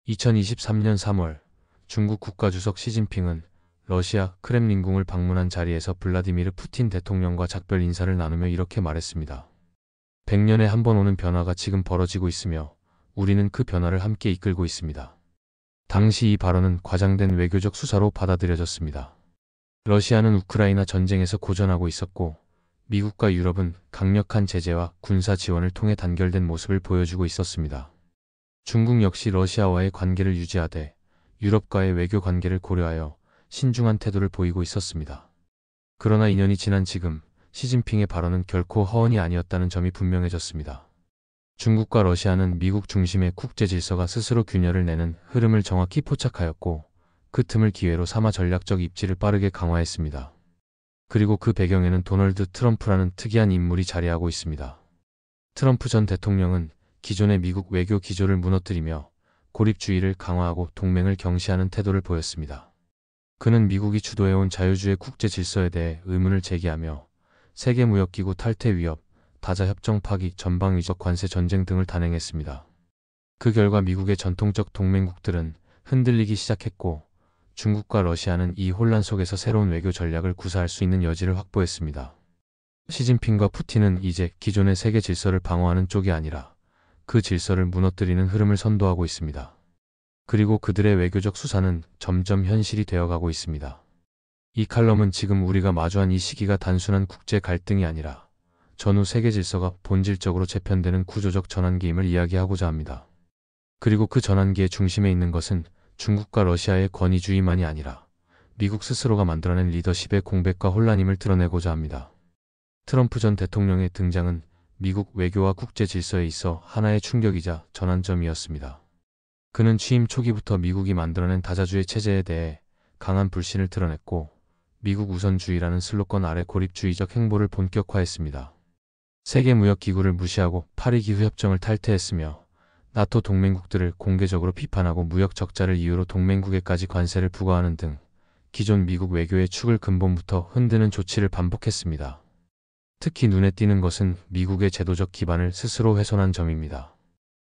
2023년 3월 중국 국가주석 시진핑은 러시아 크렘린궁을 방문한 자리에서 블라디미르 푸틴 대통령과 작별 인사를 나누며 이렇게 말했습니다. 100년에 한 번 오는 변화가 지금 벌어지고 있으며 우리는 그 변화를 함께 이끌고 있습니다. 당시 이 발언은 과장된 외교적 수사로 받아들여졌습니다. 러시아는 우크라이나 전쟁에서 고전하고 있었고 미국과 유럽은 강력한 제재와 군사 지원을 통해 단결된 모습을 보여주고 있었습니다. 중국 역시 러시아와의 관계를 유지하되 유럽과의 외교 관계를 고려하여 신중한 태도를 보이고 있었습니다. 그러나 2년이 지난 지금 시진핑의 발언은 결코 허언이 아니었다는 점이 분명해졌습니다. 중국과 러시아는 미국 중심의 국제 질서가 스스로 균열을 내는 흐름을 정확히 포착하였고 그 틈을 기회로 삼아 전략적 입지를 빠르게 강화했습니다. 그리고 그 배경에는 도널드 트럼프라는 특이한 인물이 자리하고 있습니다. 트럼프 전 대통령은 기존의 미국 외교 기조를 무너뜨리며 고립주의를 강화하고 동맹을 경시하는 태도를 보였습니다. 그는 미국이 주도해온 자유주의 국제 질서에 대해 의문을 제기하며 세계무역기구 탈퇴 위협, 다자협정 파기, 전방위적 관세 전쟁 등을 단행했습니다. 그 결과 미국의 전통적 동맹국들은 흔들리기 시작했고 중국과 러시아는 이 혼란 속에서 새로운 외교 전략을 구사할 수 있는 여지를 확보했습니다. 시진핑과 푸틴은 이제 기존의 세계 질서를 방어하는 쪽이 아니라 그 질서를 무너뜨리는 흐름을 선도하고 있습니다. 그리고 그들의 외교적 수사는 점점 현실이 되어가고 있습니다. 이 칼럼은 지금 우리가 마주한 이 시기가 단순한 국제 갈등이 아니라 전후 세계 질서가 본질적으로 재편되는 구조적 전환기임을 이야기하고자 합니다. 그리고 그 전환기의 중심에 있는 것은 중국과 러시아의 권위주의만이 아니라 미국 스스로가 만들어낸 리더십의 공백과 혼란임을 드러내고자 합니다. 트럼프 전 대통령의 등장은 미국 외교와 국제 질서에 있어 하나의 충격이자 전환점이었습니다. 그는 취임 초기부터 미국이 만들어낸 다자주의 체제에 대해 강한 불신을 드러냈고 미국 우선주의라는 슬로건 아래 고립주의적 행보를 본격화했습니다. 세계무역기구를 무시하고 파리 기후협정을 탈퇴했으며 나토 동맹국들을 공개적으로 비판하고 무역 적자를 이유로 동맹국에까지 관세를 부과하는 등 기존 미국 외교의 축을 근본부터 흔드는 조치를 반복했습니다. 특히 눈에 띄는 것은 미국의 제도적 기반을 스스로 훼손한 점입니다.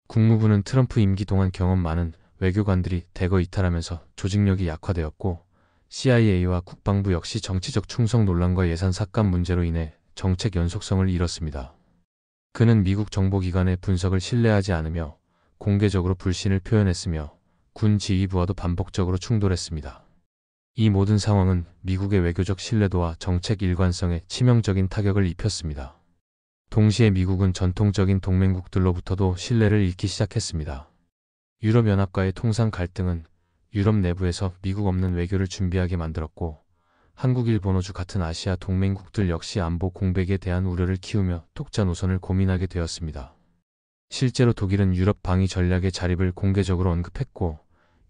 국무부는 트럼프 임기 동안 경험 많은 외교관들이 대거 이탈하면서 조직력이 약화되었고 CIA와 국방부 역시 정치적 충성 논란과 예산 삭감 문제로 인해 정책 연속성을 잃었습니다. 그는 미국 정보기관의 분석을 신뢰하지 않으며 공개적으로 불신을 표현했으며 군 지휘부와도 반복적으로 충돌했습니다. 이 모든 상황은 미국의 외교적 신뢰도와 정책 일관성에 치명적인 타격을 입혔습니다. 동시에 미국은 전통적인 동맹국들로부터도 신뢰를 잃기 시작했습니다. 유럽연합과의 통상 갈등은 유럽 내부에서 미국 없는 외교를 준비하게 만들었고 한국, 일본, 호주 같은 아시아 동맹국들 역시 안보 공백에 대한 우려를 키우며 독자 노선을 고민하게 되었습니다. 실제로 독일은 유럽 방위 전략의 자립을 공개적으로 언급했고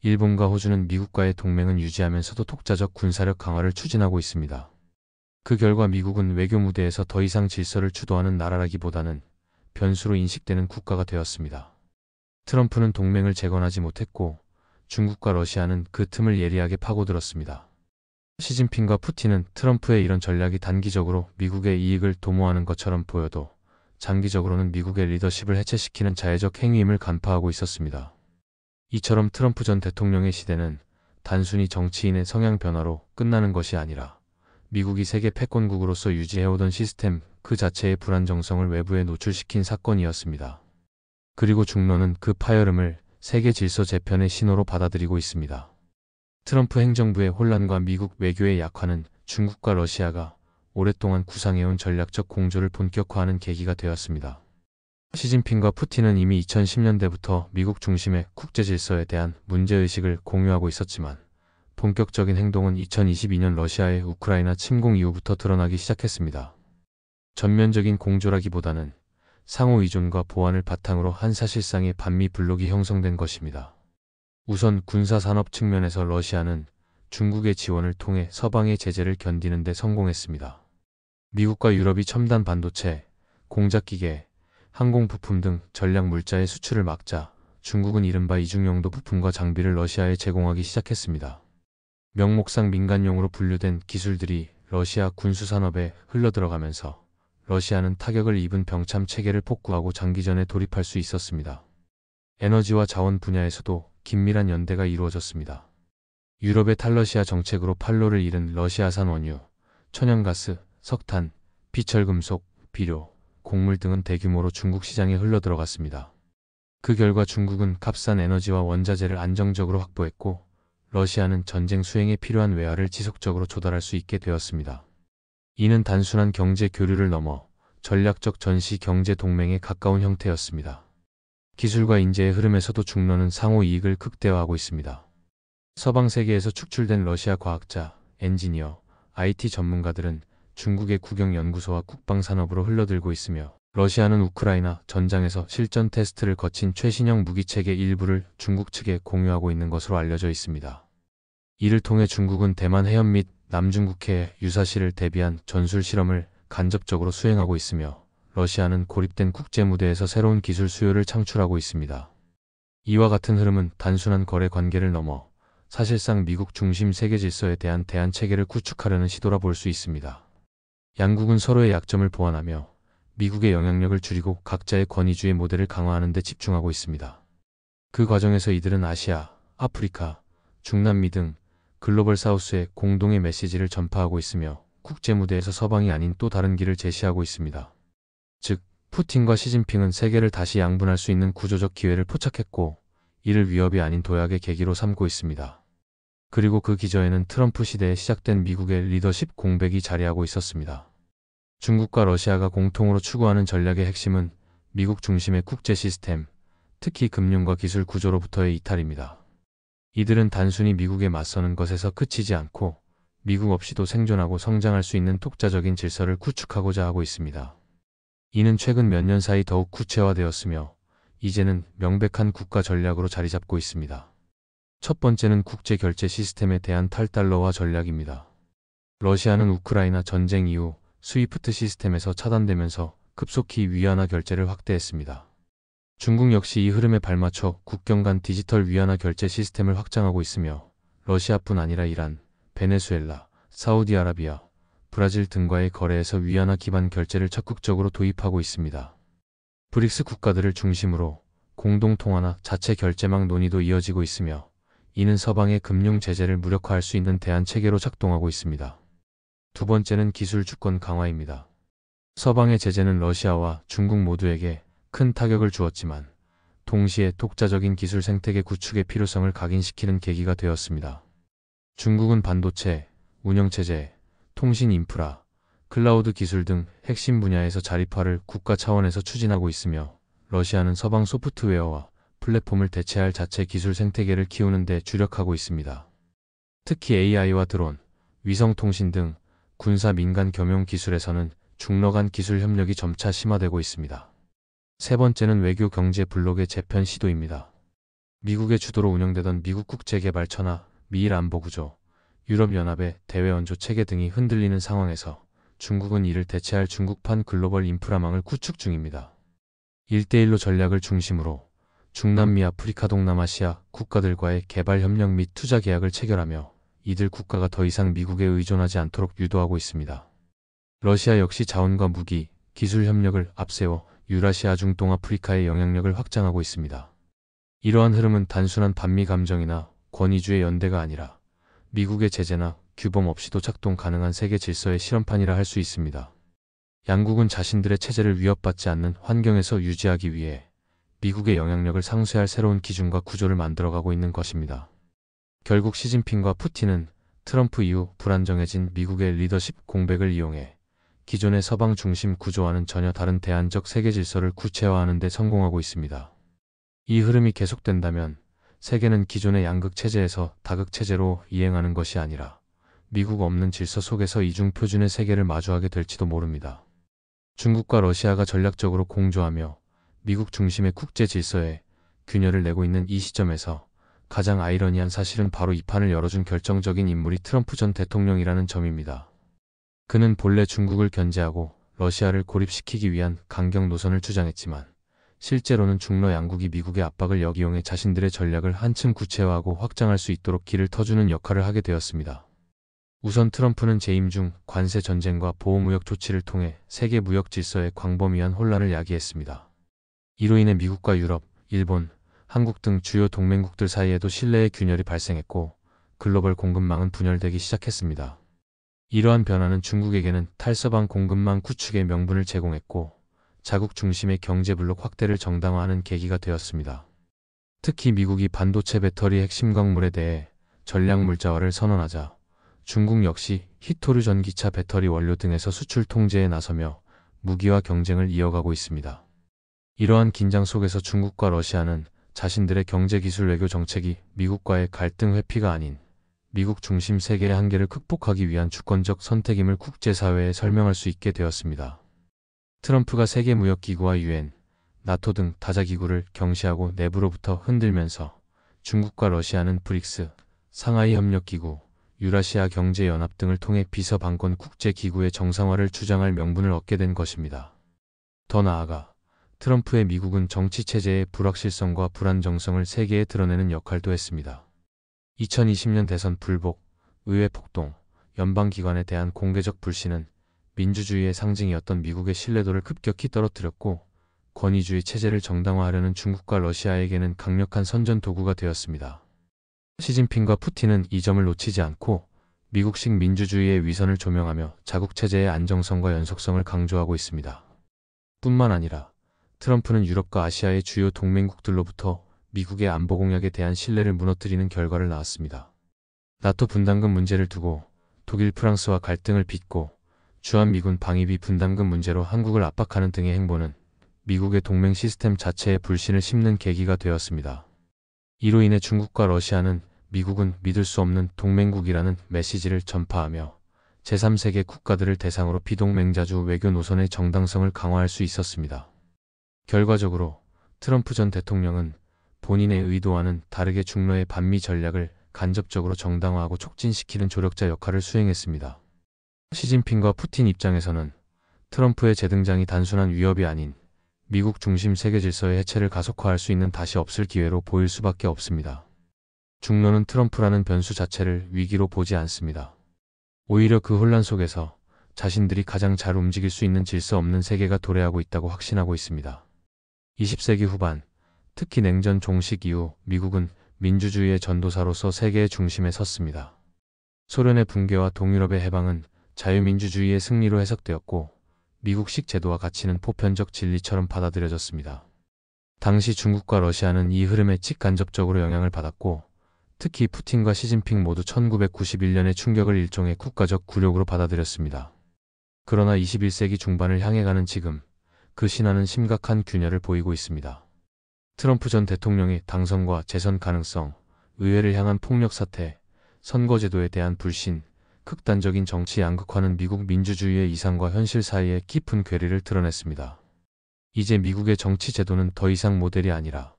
일본과 호주는 미국과의 동맹은 유지하면서도 독자적 군사력 강화를 추진하고 있습니다. 그 결과 미국은 외교 무대에서 더 이상 질서를 주도하는 나라라기보다는 변수로 인식되는 국가가 되었습니다. 트럼프는 동맹을 재건하지 못했고 중국과 러시아는 그 틈을 예리하게 파고들었습니다. 시진핑과 푸틴은 트럼프의 이런 전략이 단기적으로 미국의 이익을 도모하는 것처럼 보여도 장기적으로는 미국의 리더십을 해체시키는 자해적 행위임을 간파하고 있었습니다. 이처럼 트럼프 전 대통령의 시대는 단순히 정치인의 성향 변화로 끝나는 것이 아니라 미국이 세계 패권국으로서 유지해오던 시스템 그 자체의 불안정성을 외부에 노출시킨 사건이었습니다. 그리고 중론은 그 파열음을 세계 질서 재편의 신호로 받아들이고 있습니다. 트럼프 행정부의 혼란과 미국 외교의 약화는 중국과 러시아가 오랫동안 구상해온 전략적 공조를 본격화하는 계기가 되었습니다. 시진핑과 푸틴은 이미 2010년대부터 미국 중심의 국제 질서에 대한 문제의식을 공유하고 있었지만 본격적인 행동은 2022년 러시아의 우크라이나 침공 이후부터 드러나기 시작했습니다. 전면적인 공조라기보다는 상호 의존과 보완을 바탕으로 한 사실상의 반미 블록이 형성된 것입니다. 우선 군사산업 측면에서 러시아는 중국의 지원을 통해 서방의 제재를 견디는 데 성공했습니다. 미국과 유럽이 첨단 반도체, 공작기계, 항공부품 등 전략 물자의 수출을 막자 중국은 이른바 이중용도 부품과 장비를 러시아에 제공하기 시작했습니다. 명목상 민간용으로 분류된 기술들이 러시아 군수산업에 흘러들어가면서 러시아는 타격을 입은 병참 체계를 복구하고 장기전에 돌입할 수 있었습니다. 에너지와 자원 분야에서도 긴밀한 연대가 이루어졌습니다. 유럽의 탈러시아 정책으로 판로를 잃은 러시아산 원유, 천연가스, 석탄, 비철금속, 비료, 곡물 등은 대규모로 중국 시장에 흘러들어갔습니다. 그 결과 중국은 값싼 에너지와 원자재를 안정적으로 확보했고 러시아는 전쟁 수행에 필요한 외화를 지속적으로 조달할 수 있게 되었습니다. 이는 단순한 경제 교류를 넘어 전략적 전시 경제 동맹에 가까운 형태였습니다. 기술과 인재의 흐름에서도 중러는 상호 이익을 극대화하고 있습니다. 서방 세계에서 축출된 러시아 과학자, 엔지니어, IT 전문가들은 중국의 국영연구소와 국방산업으로 흘러들고 있으며 러시아는 우크라이나 전장에서 실전 테스트를 거친 최신형 무기체계 일부를 중국 측에 공유하고 있는 것으로 알려져 있습니다. 이를 통해 중국은 대만 해협 및 남중국해의 유사시를 대비한 전술 실험을 간접적으로 수행하고 있으며 러시아는 고립된 국제 무대에서 새로운 기술 수요를 창출하고 있습니다. 이와 같은 흐름은 단순한 거래 관계를 넘어 사실상 미국 중심 세계 질서에 대한 대안 체계를 구축하려는 시도라 볼 수 있습니다. 양국은 서로의 약점을 보완하며 미국의 영향력을 줄이고 각자의 권위주의 모델을 강화하는 데 집중하고 있습니다. 그 과정에서 이들은 아시아, 아프리카, 중남미 등 글로벌 사우스에 공동의 메시지를 전파하고 있으며 국제 무대에서 서방이 아닌 또 다른 길을 제시하고 있습니다. 즉, 푸틴과 시진핑은 세계를 다시 양분할 수 있는 구조적 기회를 포착했고 이를 위협이 아닌 도약의 계기로 삼고 있습니다. 그리고 그 기저에는 트럼프 시대에 시작된 미국의 리더십 공백이 자리하고 있었습니다. 중국과 러시아가 공통으로 추구하는 전략의 핵심은 미국 중심의 국제 시스템, 특히 금융과 기술 구조로부터의 이탈입니다. 이들은 단순히 미국에 맞서는 것에서 그치지 않고 미국 없이도 생존하고 성장할 수 있는 독자적인 질서를 구축하고자 하고 있습니다. 이는 최근 몇 년 사이 더욱 구체화되었으며 이제는 명백한 국가 전략으로 자리 잡고 있습니다. 첫 번째는 국제 결제 시스템에 대한 탈달러화 전략입니다. 러시아는 우크라이나 전쟁 이후 스위프트 시스템에서 차단되면서 급속히 위안화 결제를 확대했습니다. 중국 역시 이 흐름에 발맞춰 국경 간 디지털 위안화 결제 시스템을 확장하고 있으며 러시아뿐 아니라 이란, 베네수엘라, 사우디아라비아, 브라질 등과의 거래에서 위안화 기반 결제를 적극적으로 도입하고 있습니다. 브릭스 국가들을 중심으로 공동통화나 자체 결제망 논의도 이어지고 있으며 이는 서방의 금융 제재를 무력화할 수 있는 대안 체계로 작동하고 있습니다. 두 번째는 기술 주권 강화입니다. 서방의 제재는 러시아와 중국 모두에게 큰 타격을 주었지만 동시에 독자적인 기술 생태계 구축의 필요성을 각인시키는 계기가 되었습니다. 중국은 반도체, 운영체제, 통신 인프라, 클라우드 기술 등 핵심 분야에서 자립화를 국가 차원에서 추진하고 있으며 러시아는 서방 소프트웨어와 플랫폼을 대체할 자체 기술 생태계를 키우는 데 주력하고 있습니다. 특히 AI와 드론, 위성통신 등 군사 민간 겸용 기술에서는 중러 간 기술 협력이 점차 심화되고 있습니다. 세 번째는 외교 경제 블록의 재편 시도입니다. 미국의 주도로 운영되던 미국 국제개발처나 미일 안보구조, 유럽연합의 대외원조 체계 등이 흔들리는 상황에서 중국은 이를 대체할 중국판 글로벌 인프라망을 구축 중입니다. 1대1로 전략을 중심으로 중남미 아프리카 동남아시아 국가들과의 개발 협력 및 투자 계약을 체결하며 이들 국가가 더 이상 미국에 의존하지 않도록 유도하고 있습니다. 러시아 역시 자원과 무기, 기술 협력을 앞세워 유라시아 중 동아프리카의 영향력을 확장하고 있습니다. 이러한 흐름은 단순한 반미 감정이나 권위주의 연대가 아니라 미국의 제재나 규범 없이도 작동 가능한 세계 질서의 실험판이라 할 수 있습니다. 양국은 자신들의 체제를 위협받지 않는 환경에서 유지하기 위해 미국의 영향력을 상쇄할 새로운 기준과 구조를 만들어가고 있는 것입니다. 결국 시진핑과 푸틴은 트럼프 이후 불안정해진 미국의 리더십 공백을 이용해 기존의 서방 중심 구조와는 전혀 다른 대안적 세계 질서를 구체화하는 데 성공하고 있습니다. 이 흐름이 계속된다면 세계는 기존의 양극 체제에서 다극 체제로 이행하는 것이 아니라 미국 없는 질서 속에서 이중 표준의 세계를 마주하게 될지도 모릅니다. 중국과 러시아가 전략적으로 공조하며 미국 중심의 국제 질서에 균열을 내고 있는 이 시점에서 가장 아이러니한 사실은 바로 이 판을 열어준 결정적인 인물이 트럼프 전 대통령이라는 점입니다. 그는 본래 중국을 견제하고 러시아를 고립시키기 위한 강경 노선을 주장했지만 실제로는 중러 양국이 미국의 압박을 역이용해 자신들의 전략을 한층 구체화하고 확장할 수 있도록 길을 터주는 역할을 하게 되었습니다. 우선 트럼프는 재임 중 관세 전쟁과 보호무역 조치를 통해 세계 무역 질서에 광범위한 혼란을 야기했습니다. 이로 인해 미국과 유럽, 일본, 한국 등 주요 동맹국들 사이에도 신뢰의 균열이 발생했고 글로벌 공급망은 분열되기 시작했습니다. 이러한 변화는 중국에게는 탈서방 공급망 구축의 명분을 제공했고 자국 중심의 경제블록 확대를 정당화하는 계기가 되었습니다. 특히 미국이 반도체 배터리 핵심 광물에 대해 전략 물자화를 선언하자 중국 역시 히토류 전기차 배터리 원료 등에서 수출 통제에 나서며 무기화 경쟁을 이어가고 있습니다. 이러한 긴장 속에서 중국과 러시아는 자신들의 경제기술 외교 정책이 미국과의 갈등 회피가 아닌 미국 중심 세계의 한계를 극복하기 위한 주권적 선택임을 국제사회에 설명할 수 있게 되었습니다. 트럼프가 세계무역기구와 유엔, 나토 등 다자기구를 경시하고 내부로부터 흔들면서 중국과 러시아는 브릭스, 상하이 협력기구, 유라시아 경제연합 등을 통해 비서방권 국제기구의 정상화를 주장할 명분을 얻게 된 것입니다. 더 나아가 트럼프의 미국은 정치체제의 불확실성과 불안정성을 세계에 드러내는 역할도 했습니다. 2020년 대선 불복, 의회 폭동, 연방기관에 대한 공개적 불신은 민주주의의 상징이었던 미국의 신뢰도를 급격히 떨어뜨렸고 권위주의 체제를 정당화하려는 중국과 러시아에게는 강력한 선전 도구가 되었습니다. 시진핑과 푸틴은 이 점을 놓치지 않고 미국식 민주주의의 위선을 조명하며 자국체제의 안정성과 연속성을 강조하고 있습니다. 뿐만 아니라 트럼프는 유럽과 아시아의 주요 동맹국들로부터 미국의 안보 공약에 대한 신뢰를 무너뜨리는 결과를 낳았습니다. 나토 분담금 문제를 두고 독일, 프랑스와 갈등을 빚고 주한미군 방위비 분담금 문제로 한국을 압박하는 등의 행보는 미국의 동맹 시스템 자체에 불신을 심는 계기가 되었습니다. 이로 인해 중국과 러시아는 미국은 믿을 수 없는 동맹국이라는 메시지를 전파하며 제3세계 국가들을 대상으로 비동맹자주 외교 노선의 정당성을 강화할 수 있었습니다. 결과적으로 트럼프 전 대통령은 본인의 의도와는 다르게 중러의 반미 전략을 간접적으로 정당화하고 촉진시키는 조력자 역할을 수행했습니다. 시진핑과 푸틴 입장에서는 트럼프의 재등장이 단순한 위협이 아닌 미국 중심 세계 질서의 해체를 가속화할 수 있는 다시 없을 기회로 보일 수밖에 없습니다. 중러는 트럼프라는 변수 자체를 위기로 보지 않습니다. 오히려 그 혼란 속에서 자신들이 가장 잘 움직일 수 있는 질서 없는 세계가 도래하고 있다고 확신하고 있습니다. 20세기 후반, 특히 냉전 종식 이후 미국은 민주주의의 전도사로서 세계의 중심에 섰습니다. 소련의 붕괴와 동유럽의 해방은 자유민주주의의 승리로 해석되었고 미국식 제도와 가치는 보편적 진리처럼 받아들여졌습니다. 당시 중국과 러시아는 이 흐름에 직간접적으로 영향을 받았고 특히 푸틴과 시진핑 모두 1991년의 충격을 일종의 국가적 굴욕으로 받아들였습니다. 그러나 21세기 중반을 향해 가는 지금 그 신화는 심각한 균열을 보이고 있습니다. 트럼프 전 대통령의 당선과 재선 가능성, 의회를 향한 폭력 사태, 선거제도에 대한 불신, 극단적인 정치 양극화는 미국 민주주의의 이상과 현실 사이의 깊은 괴리를 드러냈습니다. 이제 미국의 정치 제도는 더 이상 모델이 아니라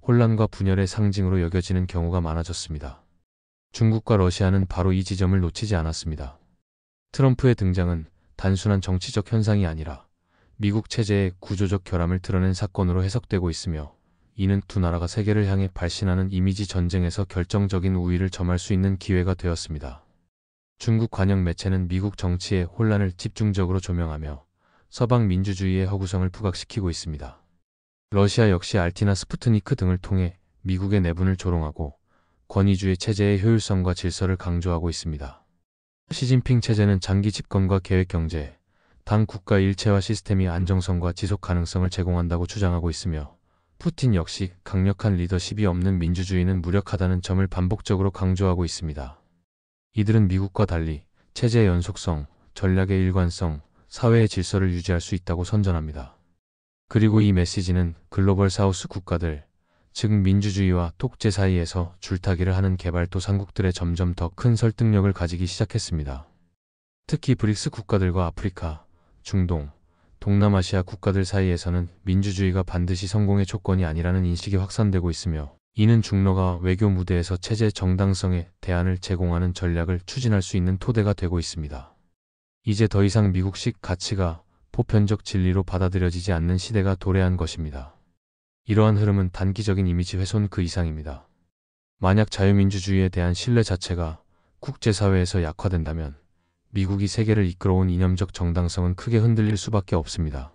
혼란과 분열의 상징으로 여겨지는 경우가 많아졌습니다. 중국과 러시아는 바로 이 지점을 놓치지 않았습니다. 트럼프의 등장은 단순한 정치적 현상이 아니라 미국 체제의 구조적 결함을 드러낸 사건으로 해석되고 있으며 이는 두 나라가 세계를 향해 발신하는 이미지 전쟁에서 결정적인 우위를 점할 수 있는 기회가 되었습니다. 중국 관영 매체는 미국 정치의 혼란을 집중적으로 조명하며 서방 민주주의의 허구성을 부각시키고 있습니다. 러시아 역시 RT나 스푸트니크 등을 통해 미국의 내분을 조롱하고 권위주의 체제의 효율성과 질서를 강조하고 있습니다. 시진핑 체제는 장기 집권과 계획 경제, 당 국가 일체화 시스템이 안정성과 지속 가능성을 제공한다고 주장하고 있으며 푸틴 역시 강력한 리더십이 없는 민주주의는 무력하다는 점을 반복적으로 강조하고 있습니다. 이들은 미국과 달리 체제의 연속성, 전략의 일관성, 사회의 질서를 유지할 수 있다고 선전합니다. 그리고 이 메시지는 글로벌 사우스 국가들, 즉 민주주의와 독재 사이에서 줄타기를 하는 개발도상국들에 점점 더 큰 설득력을 가지기 시작했습니다. 특히 브릭스 국가들과 아프리카, 중동, 동남아시아 국가들 사이에서는 민주주의가 반드시 성공의 조건이 아니라는 인식이 확산되고 있으며 이는 중러가 외교 무대에서 체제 정당성에 대안을 제공하는 전략을 추진할 수 있는 토대가 되고 있습니다. 이제 더 이상 미국식 가치가 보편적 진리로 받아들여지지 않는 시대가 도래한 것입니다. 이러한 흐름은 단기적인 이미지 훼손 그 이상입니다. 만약 자유민주주의에 대한 신뢰 자체가 국제사회에서 약화된다면 미국이 세계를 이끌어온 이념적 정당성은 크게 흔들릴 수밖에 없습니다.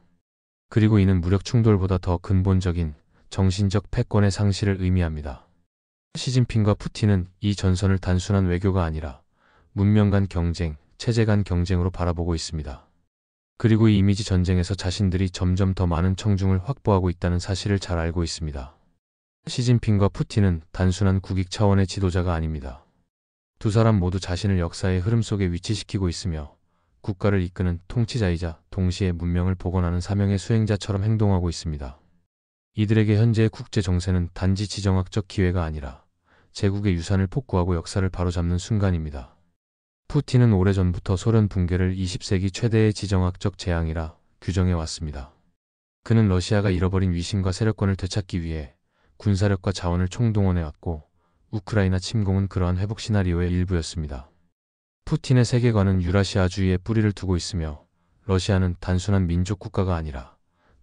그리고 이는 무력 충돌보다 더 근본적인 정신적 패권의 상실을 의미합니다. 시진핑과 푸틴은 이 전선을 단순한 외교가 아니라 문명 간 경쟁, 체제 간 경쟁으로 바라보고 있습니다. 그리고 이 이미지 전쟁에서 자신들이 점점 더 많은 청중을 확보하고 있다는 사실을 잘 알고 있습니다. 시진핑과 푸틴은 단순한 국익 차원의 지도자가 아닙니다. 두 사람 모두 자신을 역사의 흐름 속에 위치시키고 있으며 국가를 이끄는 통치자이자 동시에 문명을 복원하는 사명의 수행자처럼 행동하고 있습니다. 이들에게 현재의 국제 정세는 단지 지정학적 기회가 아니라 제국의 유산을 복구하고 역사를 바로잡는 순간입니다. 푸틴은 오래전부터 소련 붕괴를 20세기 최대의 지정학적 재앙이라 규정해 왔습니다. 그는 러시아가 잃어버린 위신과 세력권을 되찾기 위해 군사력과 자원을 총동원해 왔고 우크라이나 침공은 그러한 회복 시나리오의 일부였습니다. 푸틴의 세계관은 유라시아주의에 뿌리를 두고 있으며 러시아는 단순한 민족 국가가 아니라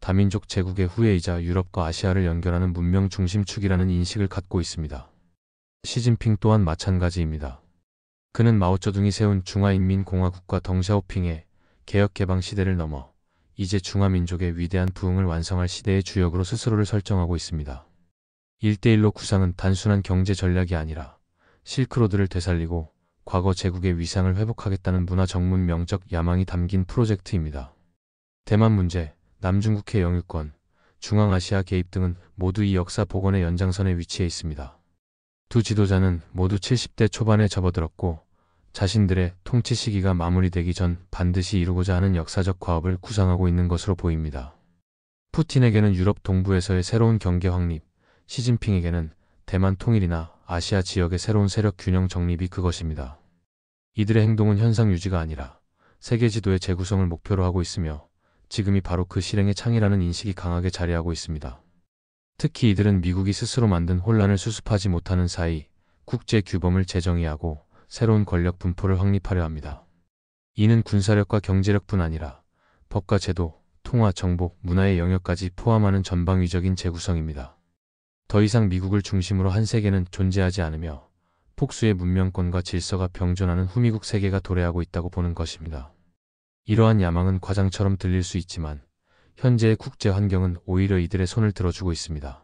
다민족 제국의 후예이자 유럽과 아시아를 연결하는 문명 중심축이라는 인식을 갖고 있습니다. 시진핑 또한 마찬가지입니다. 그는 마오쩌둥이 세운 중화인민공화국과 덩샤오핑의 개혁개방 시대를 넘어 이제 중화민족의 위대한 부흥을 완성할 시대의 주역으로 스스로를 설정하고 있습니다. 1대1로 구상은 단순한 경제 전략이 아니라 실크로드를 되살리고 과거 제국의 위상을 회복하겠다는 문화 정문 명적 야망이 담긴 프로젝트입니다. 대만 문제, 남중국해 영유권, 중앙아시아 개입 등은 모두 이 역사 복원의 연장선에 위치해 있습니다. 두 지도자는 모두 70대 초반에 접어들었고 자신들의 통치 시기가 마무리되기 전 반드시 이루고자 하는 역사적 과업을 구상하고 있는 것으로 보입니다. 푸틴에게는 유럽 동부에서의 새로운 경계 확립, 시진핑에게는 대만 통일이나 아시아 지역의 새로운 세력 균형 정립이 그것입니다. 이들의 행동은 현상 유지가 아니라 세계 지도의 재구성을 목표로 하고 있으며 지금이 바로 그 실행의 창이라는 인식이 강하게 자리하고 있습니다. 특히 이들은 미국이 스스로 만든 혼란을 수습하지 못하는 사이 국제 규범을 재정의하고 새로운 권력 분포를 확립하려 합니다. 이는 군사력과 경제력뿐 아니라 법과 제도, 통화, 정보, 문화의 영역까지 포함하는 전방위적인 재구성입니다. 더 이상 미국을 중심으로 한 세계는 존재하지 않으며 폭수의 문명권과 질서가 병존하는 후미국 세계가 도래하고 있다고 보는 것입니다. 이러한 야망은 과장처럼 들릴 수 있지만 현재의 국제 환경은 오히려 이들의 손을 들어주고 있습니다.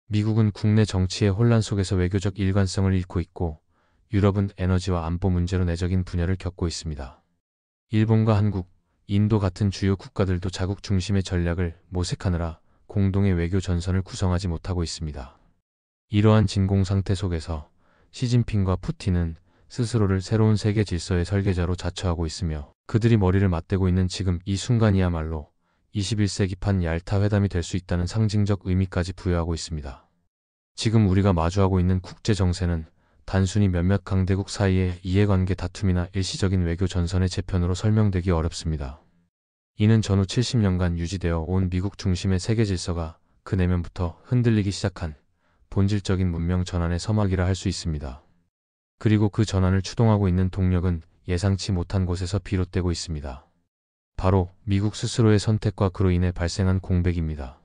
미국은 국내 정치의 혼란 속에서 외교적 일관성을 잃고 있고 유럽은 에너지와 안보 문제로 내적인 분열을 겪고 있습니다. 일본과 한국, 인도 같은 주요 국가들도 자국 중심의 전략을 모색하느라 공동의 외교 전선을 구성하지 못하고 있습니다. 이러한 진공 상태 속에서 시진핑과 푸틴은 스스로를 새로운 세계 질서의 설계자로 자처하고 있으며 그들이 머리를 맞대고 있는 지금 이 순간이야말로 21세기판 얄타 회담이 될 수 있다는 상징적 의미까지 부여하고 있습니다. 지금 우리가 마주하고 있는 국제 정세는 단순히 몇몇 강대국 사이의 이해관계 다툼이나 일시적인 외교 전선의 재편으로 설명되기 어렵습니다. 이는 전후 70년간 유지되어 온 미국 중심의 세계 질서가 그 내면부터 흔들리기 시작한 본질적인 문명 전환의 서막이라 할 수 있습니다. 그리고 그 전환을 추동하고 있는 동력은 예상치 못한 곳에서 비롯되고 있습니다. 바로 미국 스스로의 선택과 그로 인해 발생한 공백입니다.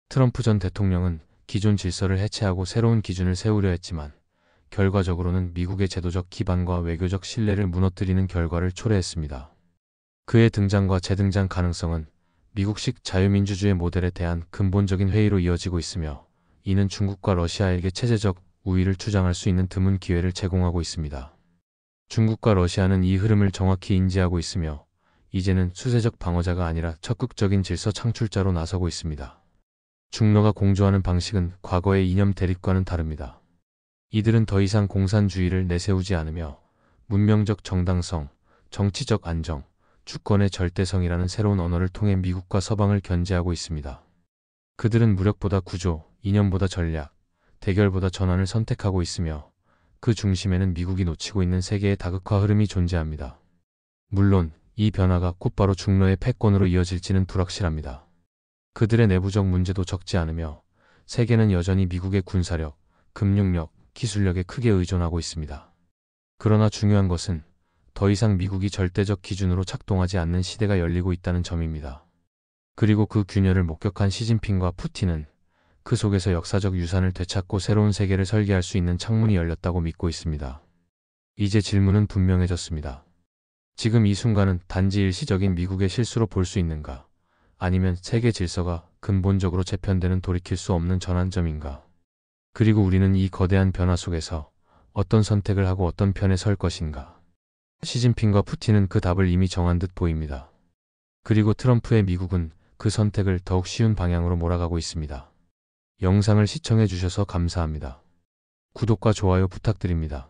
트럼프 전 대통령은 기존 질서를 해체하고 새로운 기준을 세우려 했지만 결과적으로는 미국의 제도적 기반과 외교적 신뢰를 무너뜨리는 결과를 초래했습니다. 그의 등장과 재등장 가능성은 미국식 자유민주주의 모델에 대한 근본적인 회의로 이어지고 있으며 이는 중국과 러시아에게 체제적 우위를 주장할 수 있는 드문 기회를 제공하고 있습니다. 중국과 러시아는 이 흐름을 정확히 인지하고 있으며 이제는 수세적 방어자가 아니라 적극적인 질서 창출자로 나서고 있습니다. 중러가 공조하는 방식은 과거의 이념 대립과는 다릅니다. 이들은 더 이상 공산주의를 내세우지 않으며 문명적 정당성, 정치적 안정, 주권의 절대성이라는 새로운 언어를 통해 미국과 서방을 견제하고 있습니다. 그들은 무력보다 구조, 이념보다 전략, 대결보다 전환을 선택하고 있으며 그 중심에는 미국이 놓치고 있는 세계의 다극화 흐름이 존재합니다. 물론 이 변화가 곧바로 중러의 패권으로 이어질지는 불확실합니다. 그들의 내부적 문제도 적지 않으며 세계는 여전히 미국의 군사력, 금융력, 기술력에 크게 의존하고 있습니다. 그러나 중요한 것은 더 이상 미국이 절대적 기준으로 작동하지 않는 시대가 열리고 있다는 점입니다. 그리고 그 균열을 목격한 시진핑과 푸틴은 그 속에서 역사적 유산을 되찾고 새로운 세계를 설계할 수 있는 창문이 열렸다고 믿고 있습니다. 이제 질문은 분명해졌습니다. 지금 이 순간은 단지 일시적인 미국의 실수로 볼 수 있는가? 아니면 세계 질서가 근본적으로 재편되는 돌이킬 수 없는 전환점인가? 그리고 우리는 이 거대한 변화 속에서 어떤 선택을 하고 어떤 편에 설 것인가? 시진핑과 푸틴은 그 답을 이미 정한 듯 보입니다. 그리고 트럼프의 미국은 그 선택을 더욱 쉬운 방향으로 몰아가고 있습니다. 영상을 시청해 주셔서 감사합니다. 구독과 좋아요 부탁드립니다.